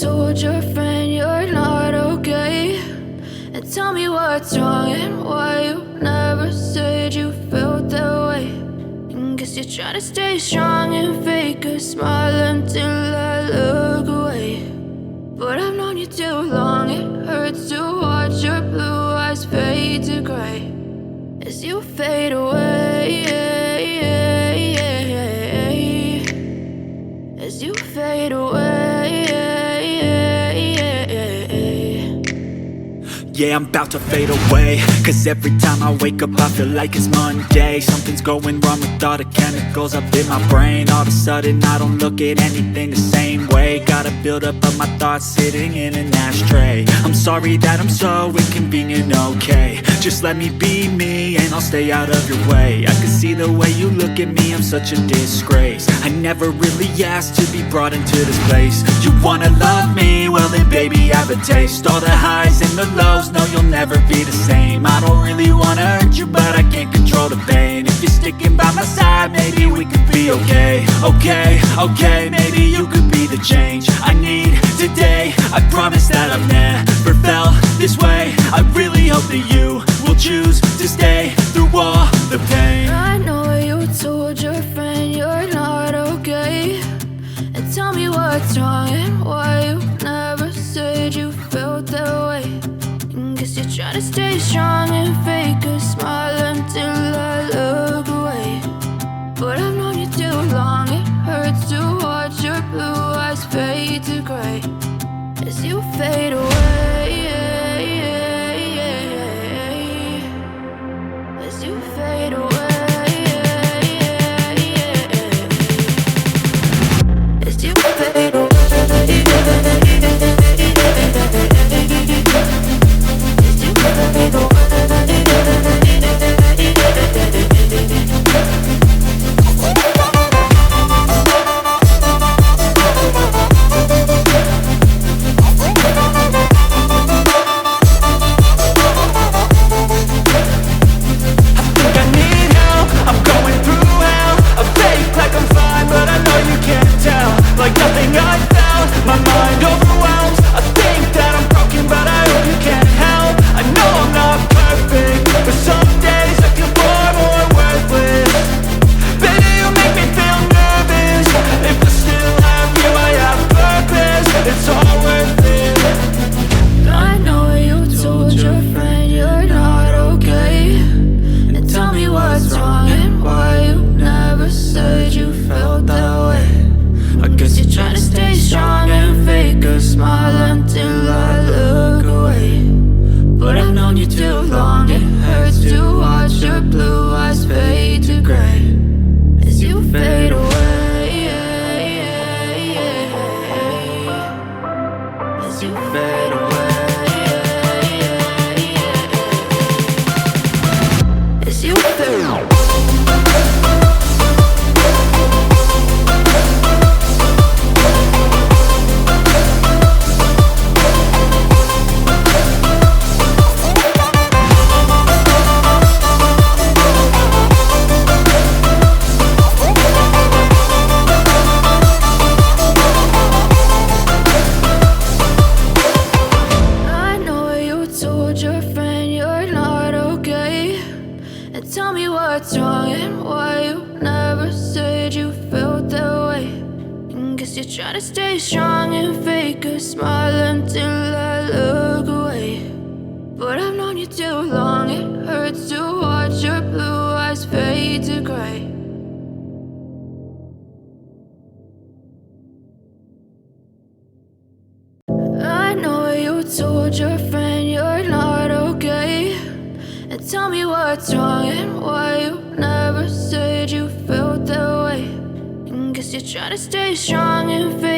told your friend you're not okay, and tell me what's wrong and why you never said you felt that way. And guess you're trying to stay strong and fake a smile until I look away. But I've known you too long, it hurts to watch your blue eyes fade to gray as you fade away, as you fade away. Yeah, I'm about to fade away, cause every time I wake up I feel like it's Monday. Something's going wrong with all the chemicals up in my brain. All of a sudden I don't look at anything the same way. Gotta build up of my thoughts sitting in an ashtray. I'm sorry that I'm so inconvenient, okay. Just let me be me and I'll stay out of your way. I can see the way you look at me, I'm such a disgrace. I never really asked to be brought into this place. You wanna love me? Well then baby I have a taste. All the highs and the lows, no you'll never be the same. I don't really wanna hurt you but I can't control the pain. If you're sticking by my side maybe we could be okay. Okay, maybe you could be the change I need today. I promise that I've never felt this way. I really hope that you will choose to stay through all the pain. I know you told your friend you're not okay, and tell me what's wrong and why you never said you felt that way. And guess you're trying to stay strong and fake a smile until I look away. But I've known you too long, it hurts to watch your blue eyes fade to gray as you fade away, as you fade away, as you fade away. Tell me what's wrong and why you never said you felt that way. And guess you're trying to stay strong and fake a smile until I look away. But I've known you too long, it hurts to watch your blue eyes fade to gray. I know you told your friend you're not okay, and tell me what's wrong and why you never said you felt that way. And guess you're trying to stay strong and fake